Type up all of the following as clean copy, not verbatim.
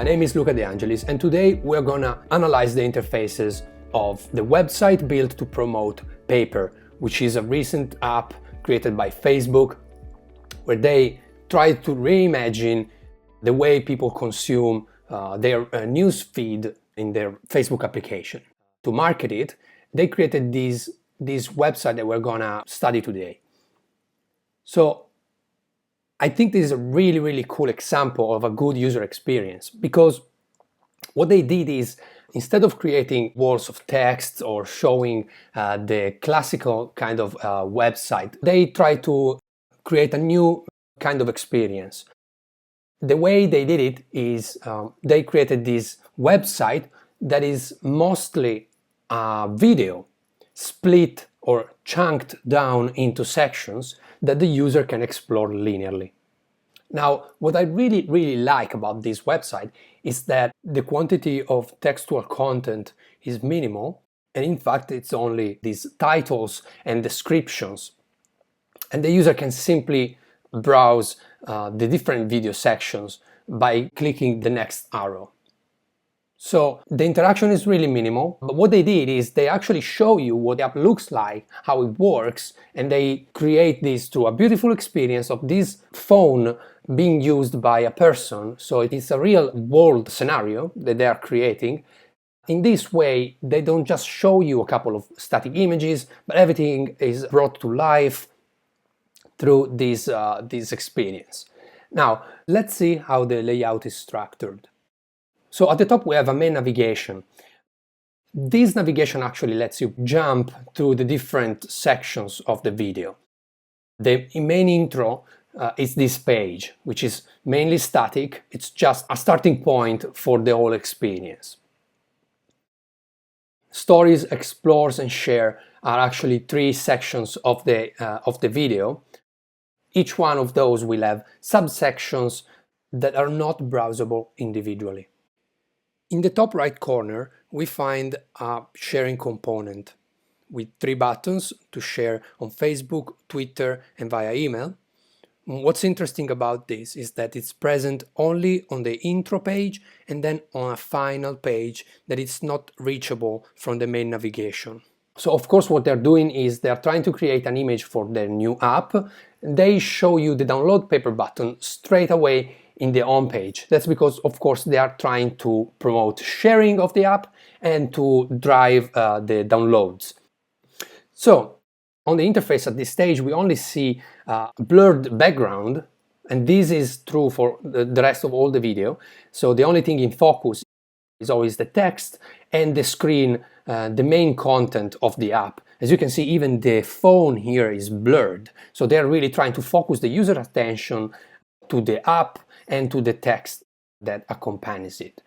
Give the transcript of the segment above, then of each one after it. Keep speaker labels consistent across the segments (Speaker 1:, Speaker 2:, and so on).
Speaker 1: My name is Luca De Angelis, and today we're gonna analyze the interfaces of the website built to promote Paper, which is a recent app created by Facebook, where they try to reimagine the way people consume their news feed in their Facebook application. To market it, they created this website that we're gonna study today. So I think this is a really cool example of a good user experience, because what they did is, instead of creating walls of text or showing the classical kind of website, they try to create a new kind of experience. The way they did it is they created this website that is mostly a video split or chunked down into sections that the user can explore linearly. Now, what I really like about this website is that the quantity of textual content is minimal, and in fact it's only these titles and descriptions, and the user can simply browse the different video sections by clicking the next arrow. So the interaction is really minimal, but what they did is they actually show you what the app looks like, how it works, and they create this through a beautiful experience of this phone being used by a person. So it is a real world scenario that they are creating. In this way, they don't just show you a couple of static images, but everything is brought to life through this experience. Now, let's see how the layout is structured. So at the top we have a main navigation. This navigation actually lets you jump through the different sections of the video. The main intro is this page, which is mainly static. It's just a starting point for the whole experience. Stories, Explores, and Share are actually three sections of the video. Each one of those will have subsections that are not browsable individually. In the top right corner, we find a sharing component with three buttons to share on Facebook, Twitter, and via email. What's interesting about this is that it's present only on the intro page and then on a final page that is not reachable from the main navigation. So of course what they're doing is they're trying to create an image for their new app. They show you the download Paper button straight away in the home page. That's because of course they are trying to promote sharing of the app and to drive the downloads. So on the interface at this stage we only see a blurred background, and this is true for the rest of all the video. So the only thing in focus is always the text and the screen, the main content of the app. As you can see, even the phone here is blurred. So they're really trying to focus the user attention to the app and to the text that accompanies it.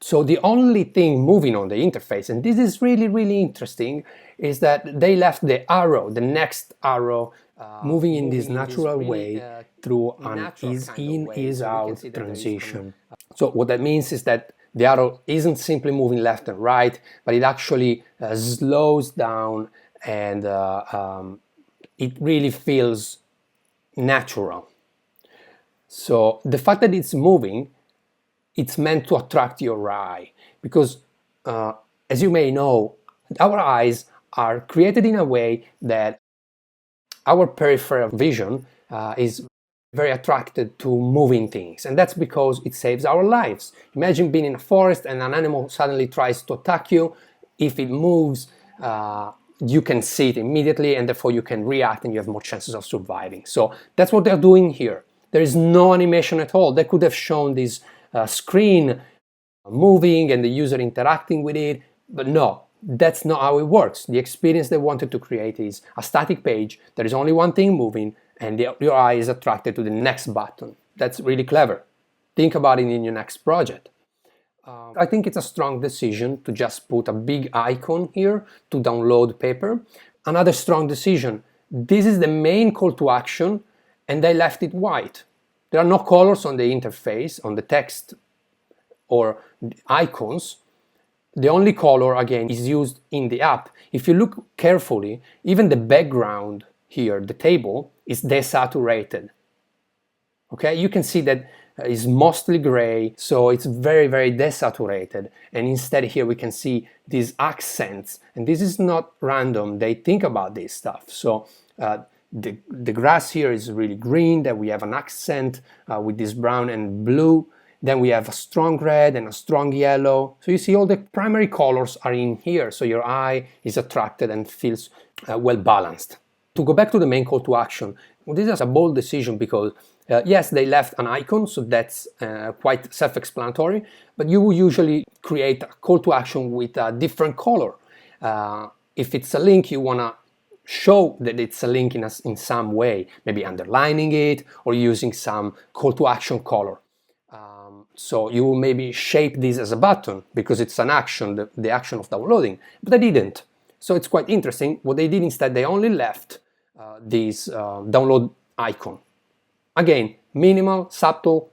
Speaker 1: So the only thing moving on the interface, and this is really interesting, is that they left the arrow, the next arrow, moving in this natural way through an ease-in, ease-out transition. So what that means is that the arrow isn't simply moving left and right, but it actually slows down, and it really feels natural. So the fact that it's moving, it's meant to attract your eye, because as you may know, our eyes are created in a way that our peripheral vision is very attracted to moving things, and that's because it saves our lives. Imagine being in a forest and an animal suddenly tries to attack you. If it moves, you can see it immediately, and therefore you can react and you have more chances of surviving. So that's what they're doing here. There is no animation at all. They could have shown this screen moving and the user interacting with it, but no, that's not how it works. The experience they wanted to create is a static page. There is only one thing moving, and your eye is attracted to the next button. That's really clever. Think about it in your next project. I think it's a strong decision to just put a big icon here to download Paper. Another strong decision, this is the main call to action, and they left it white. There are no colors on the interface, on the text or icons. The only color, again, is used in the app. If you look carefully, even the background here, the table, is desaturated. Okay, you can see that is mostly gray, so it's very, very desaturated. And instead here we can see these accents, and this is not random. They think about this stuff. So the grass here is really green, then we have an accent with this brown and blue, then we have a strong red and a strong yellow. So you see all the primary colors are in here, so your eye is attracted and feels well balanced. To go back to the main call to action, this is a bold decision because yes, they left an icon, so that's quite self-explanatory, but you will usually create a call to action with a different color. If it's a link, you want to show that it's a link in some way, maybe underlining it or using some call to action color. So you will maybe shape this as a button because it's an action, the action of downloading, but they didn't. So it's quite interesting. What they did instead, they only left this download icon. Again, minimal, subtle,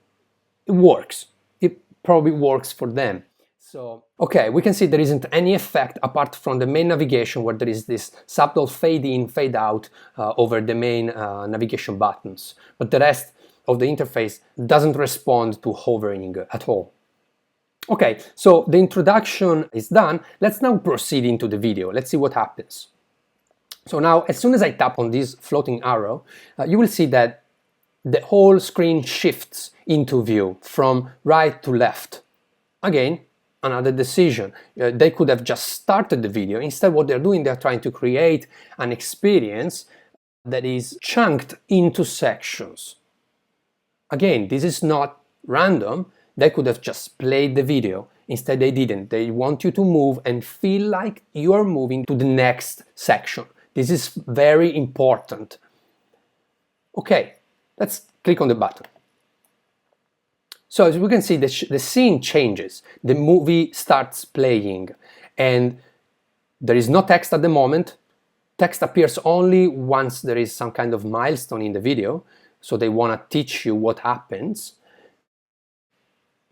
Speaker 1: it works. It probably works for them. So, okay, we can see there isn't any effect apart from the main navigation where there is this subtle fade in, fade out over the main navigation buttons. But the rest of the interface doesn't respond to hovering at all. Okay, so the introduction is done. Let's now proceed into the video. Let's see what happens. So now, as soon as I tap on this floating arrow, you will see that the whole screen shifts into view from right to left. Again, another decision. They could have just started the video. Instead, what they're doing, they're trying to create an experience that is chunked into sections. Again, this is not random. They could have just played the video. Instead, they didn't. They want you to move and feel like you are moving to the next section. This is very important. Okay, let's click on the button. So as we can see, the scene changes. The movie starts playing, and there is no text at the moment. Text appears only once there is some kind of milestone in the video. So they want to teach you what happens.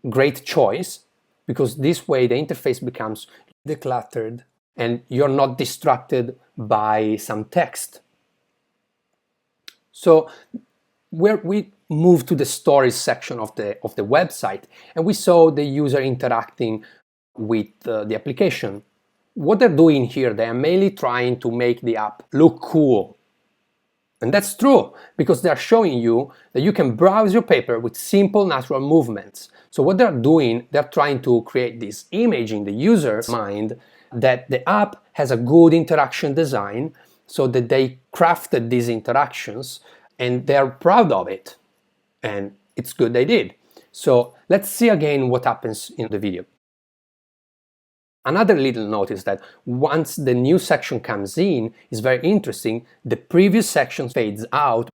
Speaker 1: Great choice, because this way the interface becomes decluttered and you're not distracted by some text. So we move to the stories section of the website, and we saw the user interacting with the application. What they're doing here, they are mainly trying to make the app look cool. And that's true, because they're showing you that you can browse your paper with simple natural movements. So what they're doing, they're trying to create this image in the user's mind that the app has a good interaction design, so that they crafted these interactions and they're proud of it. And it's good they did. So let's see again what happens in the video. Another little note is that once the new section comes in, is very interesting, the previous section fades out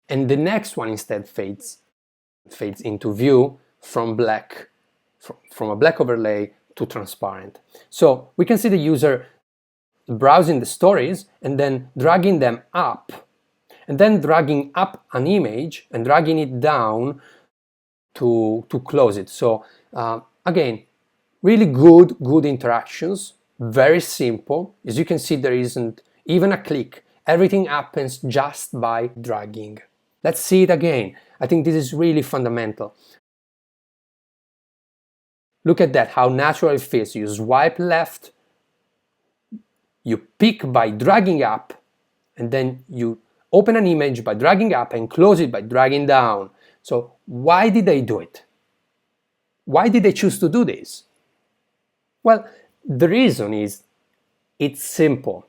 Speaker 1: and the next one instead fades into view from black, from a black overlay to transparent. So we can see the user browsing the stories and then dragging them up, and then dragging up an image and dragging it down to close it. So again, really good interactions, very simple. As you can see, there isn't even a click. Everything happens just by dragging. Let's see it again. I think this is really fundamental. Look at that, how natural it feels. You swipe left, you pick by dragging up, and then you open an image by dragging up and close it by dragging down. So why did they do it? Why did they choose to do this? Well, the reason is it's simple.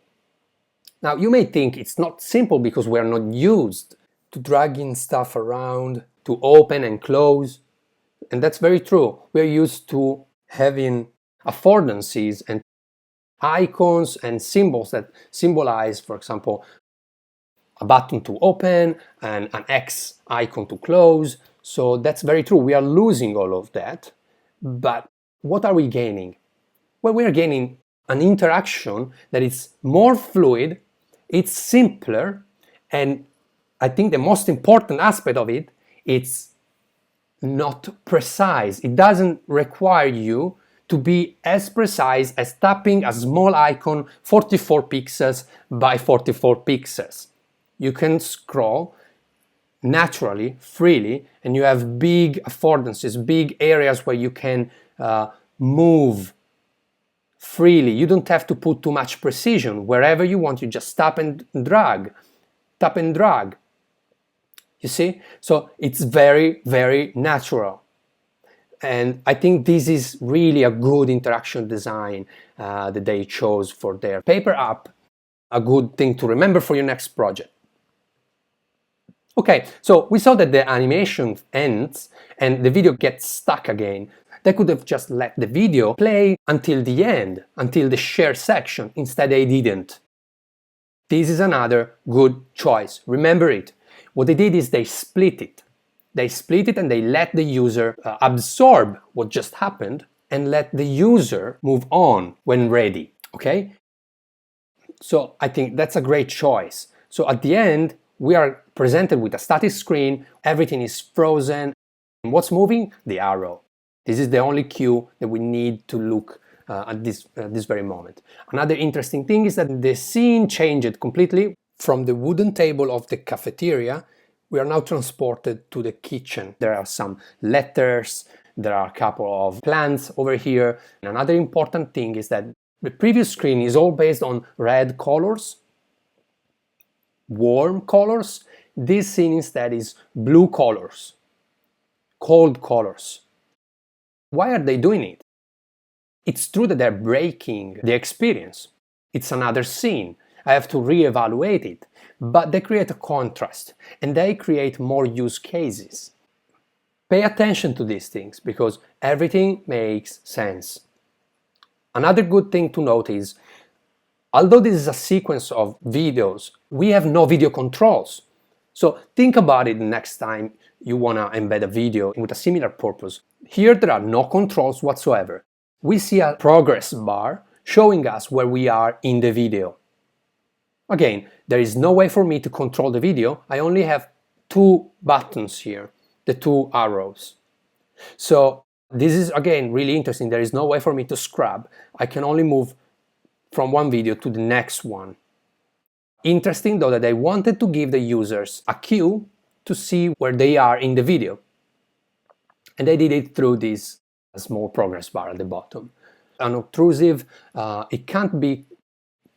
Speaker 1: Now, you may think it's not simple because we are not used to dragging stuff around, to open and close. And that's very true. We're used to having affordances and icons and symbols that symbolize, for example, a button to open and an X icon to close. So that's very true. We are losing all of that. But what are we gaining? Well, we are gaining an interaction that is more fluid, it's simpler, and I think the most important aspect of it, it's not precise. It doesn't require you to be as precise as tapping a small icon 44 pixels by 44 pixels. You can scroll naturally, freely, and you have big affordances, big areas where you can move freely. You don't have to put too much precision. Wherever you want, you just tap and drag, tap and drag. You see? So it's very, very natural. And I think this is really a good interaction design that they chose for their paper app. A good thing to remember for your next project. Okay, so we saw that the animation ends and the video gets stuck again. They could have just let the video play until the end, until the share section. Instead, they didn't. This is another good choice. Remember it. What they did is they split it. They split it and they let the user absorb what just happened and let the user move on when ready. Okay? So I think that's a great choice. So at the end, we are presented with a static screen. Everything is frozen. And what's moving? The arrow. This is the only cue that we need to look at this very moment. Another interesting thing is that the scene changed completely. From the wooden table of the cafeteria, we are now transported to the kitchen. There are some letters, there are a couple of plants over here. And another important thing is that the previous screen is all based on red colors, warm colors. This scene instead is blue colors, cold colors. Why are they doing it? It's true that they're breaking the experience. It's another scene. I have to re-evaluate it. But they create a contrast and they create more use cases. Pay attention to these things because everything makes sense. Another good thing to note is, although this is a sequence of videos, we have no video controls. So think about it next time you want to embed a video with a similar purpose. Here there are no controls whatsoever. We see a progress bar showing us where we are in the video. Again, there is no way for me to control the video. I only have two buttons here, the two arrows. So this is again really interesting. There is no way for me to scrub. I can only move from one video to the next one. Interesting though that I wanted to give the users a cue to see where they are in the video. And I did it through this small progress bar at the bottom. Unobtrusive, it can't be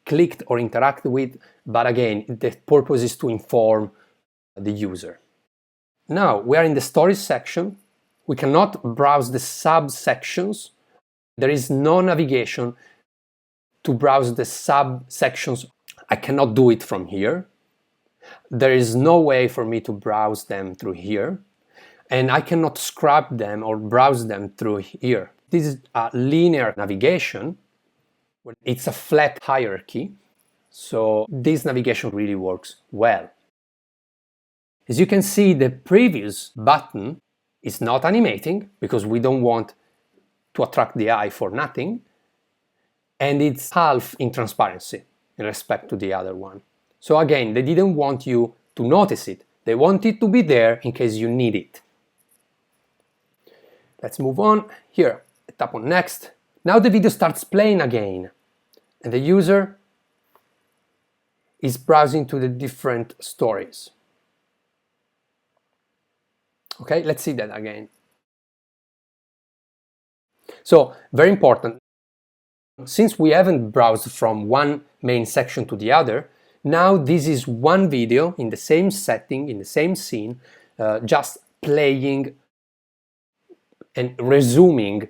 Speaker 1: clicked or interacted with, but again, the purpose is to inform the user. Now, we are in the stories section. We cannot browse the subsections. There is no navigation to browse the subsections. I cannot do it from here. There is no way for me to browse them through here. And I cannot scrub them or browse them through here. This is a linear navigation. It's a flat hierarchy. So this navigation really works well. As you can see, the previous button is not animating because we don't want to attract the eye for nothing. And it's half in transparency in respect to the other one. So again, they didn't want you to notice it. They want it to be there in case you need it. Let's move on. Here, I tap on next. Now the video starts playing again. And the user is browsing to the different stories. Okay, let's see that again. So, very important. Since we haven't browsed from one main section to the other, now this is one video in the same setting, in the same scene, just playing and resuming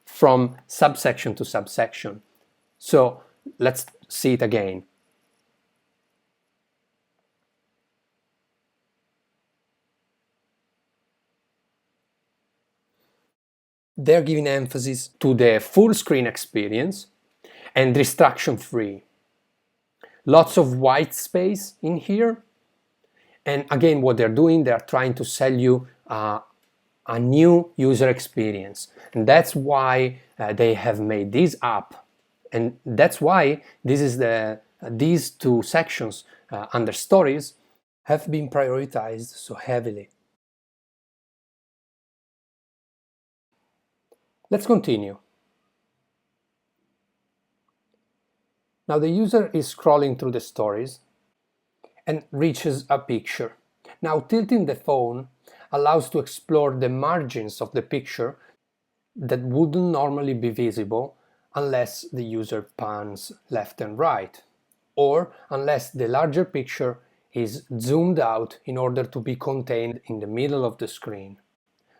Speaker 1: from subsection to subsection. So let's see it again. They're giving emphasis to the full screen experience and distraction free. Lots of white space in here. And again, what they're doing, they're trying to sell you a new user experience. And that's why they have made this app. And that's why this is these two sections under stories have been prioritized so heavily. Let's continue. Now the user is scrolling through the stories and reaches a picture. Now, tilting the phone allows to explore the margins of the picture that wouldn't normally be visible unless the user pans left and right, or unless the larger picture is zoomed out in order to be contained in the middle of the screen.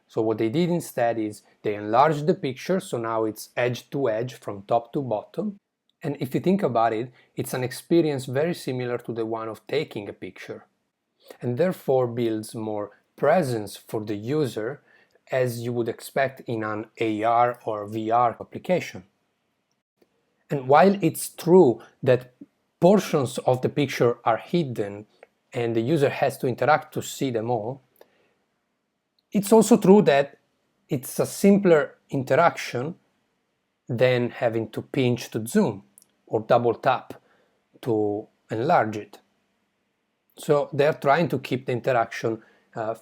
Speaker 1: So what they did instead is they enlarged the picture, so now it's edge to edge from top to bottom. And if you think about it, it's an experience very similar to the one of taking a picture, and therefore builds more presence for the user as you would expect in an AR or VR application. And while it's true that portions of the picture are hidden and the user has to interact to see them all, it's also true that it's a simpler interaction than having to pinch to zoom or double tap to enlarge it. So they're trying to keep the interaction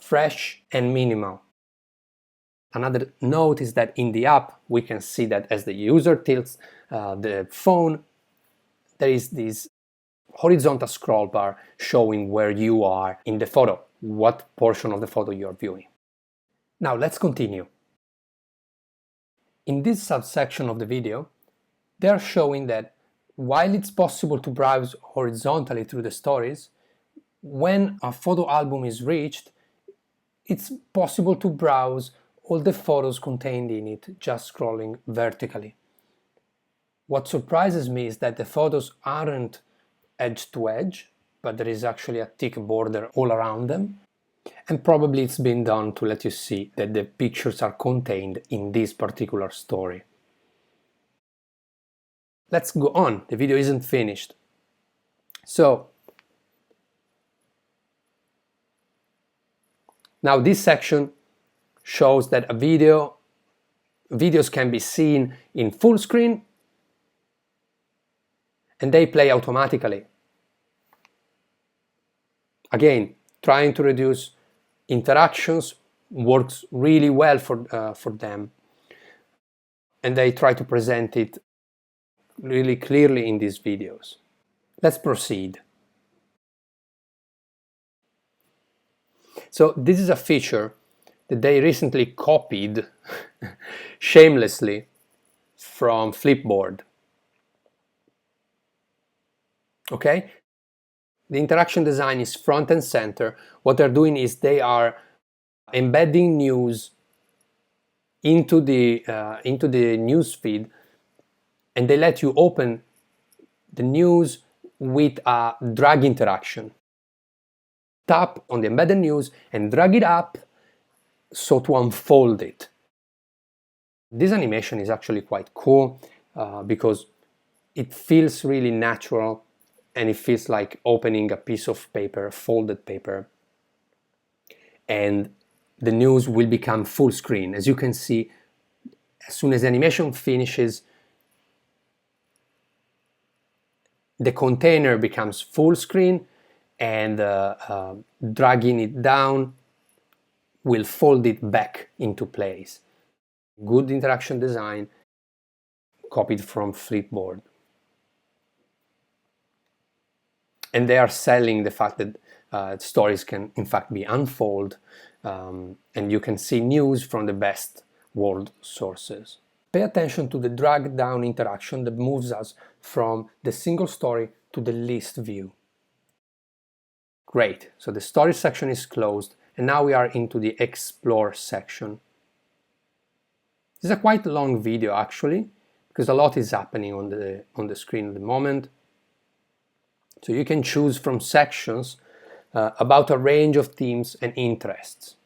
Speaker 1: fresh and minimal. Another note is that in the app, we can see that as the user tilts the phone, there is this horizontal scroll bar showing where you are in the photo, what portion of the photo you are viewing. Now let's continue. In this subsection of the video, they are showing that while it's possible to browse horizontally through the stories, when a photo album is reached, it's possible to browse all the photos contained in it just scrolling vertically. What surprises me is that the photos aren't edge to edge, but there is actually a thick border all around them. And probably it's been done to let you see that the pictures are contained in this particular story. Let's go on, the video isn't finished. So, now this section shows that videos can be seen in full screen and they play automatically. Again, trying to reduce interactions works really well for them, and they try to present it really clearly in these videos. Let's proceed. So this is a feature that they recently copied shamelessly from Flipboard. Okay? The interaction design is front and center. What they're doing is they are embedding news into the news feed, and they let you open the news with a drag interaction. Tap on the embedded news and drag it up so to unfold it. This animation is actually quite cool because it feels really natural and it feels like opening a piece of paper, folded paper, and the news will become full screen. As you can see, as soon as the animation finishes, the container becomes full screen, and dragging it down will fold it back into place. Good interaction design, copied from Flipboard. And they are selling the fact that stories can in fact be unfolded, and you can see news from the best world sources. Pay attention to the drag down interaction that moves us from the single story to the list view. Great, so the story section is closed, and now we are into the explore section. This is a quite long video actually, because a lot is happening on the screen at the moment. So you can choose from sections about a range of themes and interests.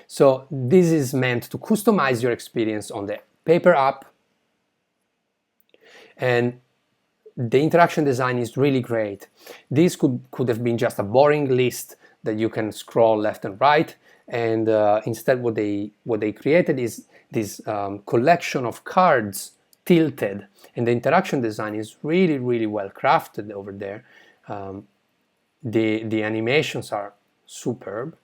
Speaker 1: So this is meant to customize your experience on the paper app, and the interaction design is really great. This could have been just a boring list that you can scroll left and right, and instead what they created is this collection of cards tilted, and the interaction design is really, really well crafted over there. The animations are superb.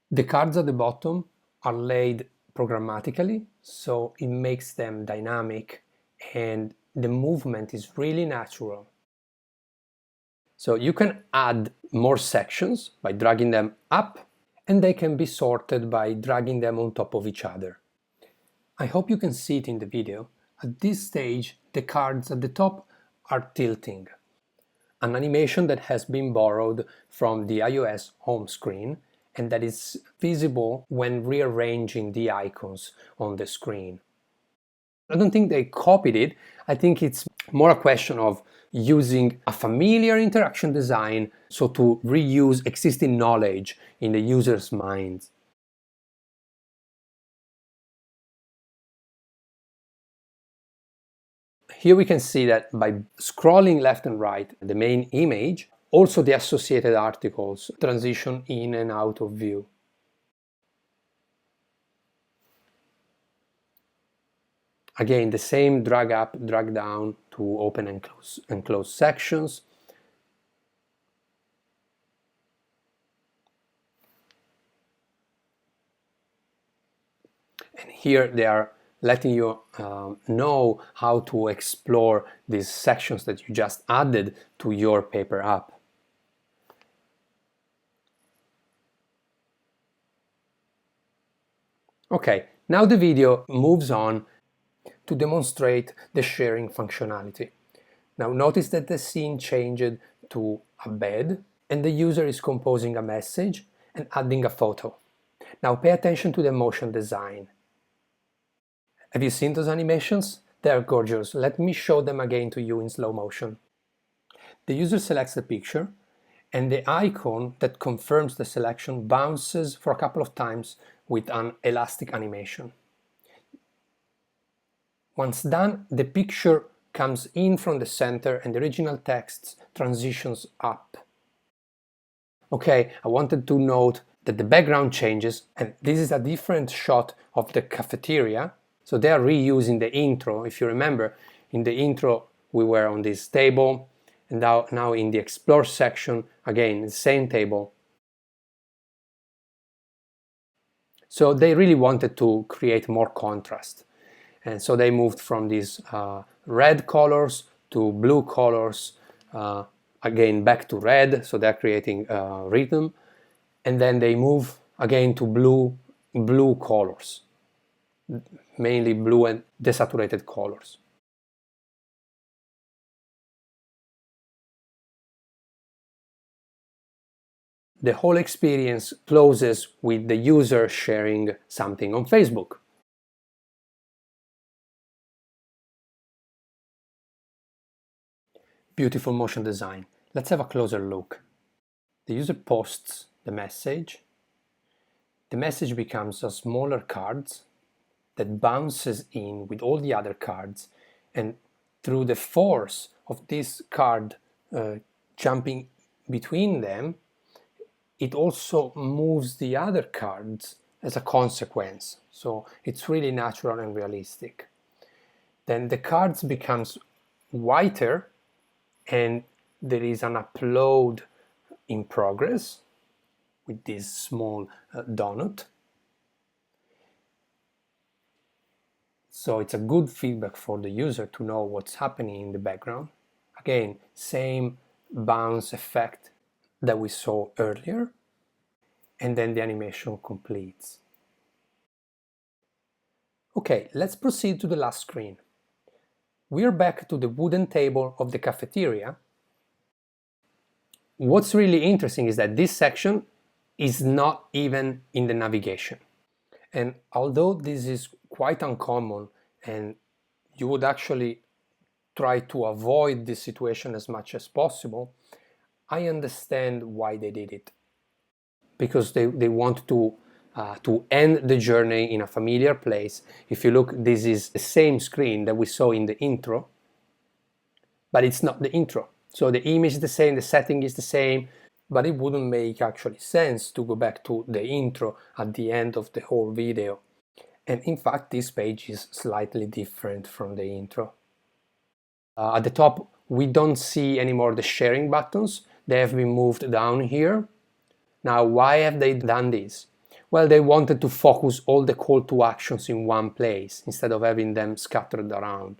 Speaker 1: The cards at the bottom are laid programmatically, so it makes them dynamic and the movement is really natural. So you can add more sections by dragging them up, and they can be sorted by dragging them on top of each other. I hope you can see it in the video. At this stage, the cards at the top are tilting, an animation that has been borrowed from the iOS home screen and that is visible when rearranging the icons on the screen. I don't think they copied it. I think it's more a question of using a familiar interaction design, so to reuse existing knowledge in the user's minds. Here we can see that by scrolling left and right the main image, also the associated articles transition in and out of view. Again, the same drag up, drag down to open and close sections. And here they are letting you know how to explore these sections that you just added to your paper app. Okay, now the video moves on to demonstrate the sharing functionality. Now notice that the scene changed to a bed and the user is composing a message and adding a photo. Now pay attention to the motion design. Have you seen those animations? They're gorgeous. Let me show them again to you in slow motion. The user selects the picture and the icon that confirms the selection bounces for a couple of times with an elastic animation. Once done, the picture comes in from the center and the original text transitions up. Okay, I wanted to note that the background changes, and this is a different shot of the cafeteria. So they are reusing the intro. If you remember, in the intro we were on this table, and now in the Explore section, again, the same table. So they really wanted to create more contrast. And so they moved from these red colors to blue colors, again back to red, so they're creating rhythm. And then they move again to blue colors, mainly blue and desaturated colors. The whole experience closes with the user sharing something on Facebook. Beautiful motion design. Let's have a closer look. The user posts the message. The message becomes a smaller card that bounces in with all the other cards, and through the force of this card jumping between them, it also moves the other cards as a consequence. So it's really natural and realistic. Then the cards becomes whiter and there is an upload in progress with this small donut. So it's a good feedback for the user to know what's happening in the background. Again, same bounce effect that we saw earlier, and then the animation completes. Okay, let's proceed to the last screen. We're back to the wooden table of the cafeteria. What's really interesting is that this section is not even in the navigation. And although this is quite uncommon and you would actually try to avoid this situation as much as possible, I understand why they did it. Because they want to end the journey in a familiar place. If you look, this is the same screen that we saw in the intro, but it's not the intro. So the image is the same, the setting is the same, but it wouldn't make actually sense to go back to the intro at the end of the whole video. And in fact, this page is slightly different from the intro. At the top, we don't see anymore the sharing buttons. They have been moved down here. Now, why have they done this? Well, they wanted to focus all the call to actions in one place instead of having them scattered around.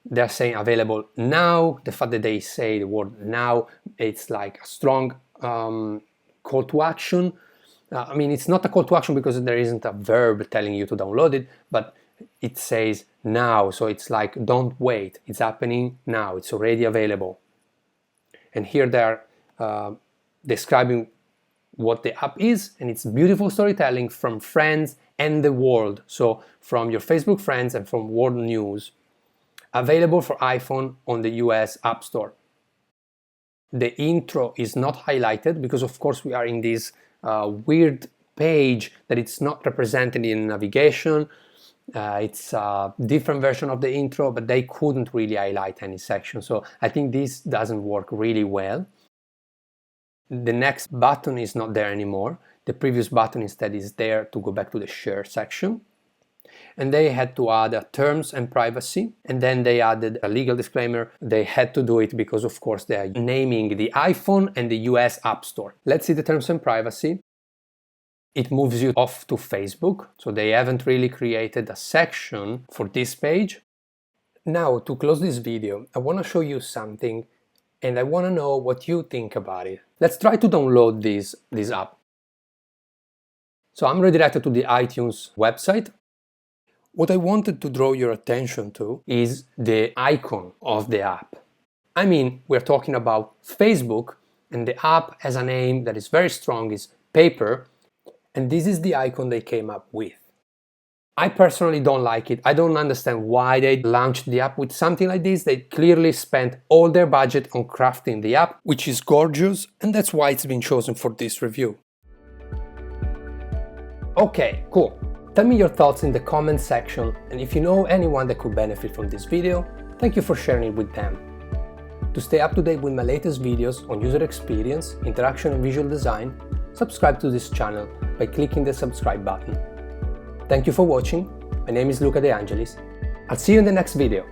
Speaker 1: they're saying available now. The fact that they say the word now, it's like a strong call to action. I mean, it's not a call to action because there isn't a verb telling you to download it, but it says now. So it's like, don't wait. It's happening now. It's already available. And here they're describing what the app is, and it's beautiful storytelling from friends and the world. So from your Facebook friends and from world news. Available for iPhone on the US App Store. The intro is not highlighted because of course we are in this weird page that it's not represented in navigation. It's a different version of the intro, but they couldn't really highlight any section. So I think this doesn't work really well. The next button is not there anymore. The previous button instead is there to go back to the share section. And they had to add a terms and privacy, and then they added a legal disclaimer. They had to do it because of course they are naming the iPhone and the US App Store. Let's see the terms and privacy. It moves you off to Facebook, so they haven't really created a section for this page. Now, to close this video, I want to show you something and I want to know what you think about it. Let's try to download this app. So I'm redirected to the iTunes website. What I wanted to draw your attention to is the icon of the app. I mean, we're talking about Facebook, and the app has a name that is very strong, is Paper, and this is the icon they came up with. I personally don't like it. I don't understand why they launched the app with something like this. They clearly spent all their budget on crafting the app, which is gorgeous, and that's why it's been chosen for this review. Okay, cool. Tell me your thoughts in the comments section, and if you know anyone that could benefit from this video, thank you for sharing it with them. To stay up to date with my latest videos on user experience, interaction and visual design, subscribe to this channel by clicking the subscribe button. Thank you for watching. My name is Luca De Angelis. I'll see you in the next video.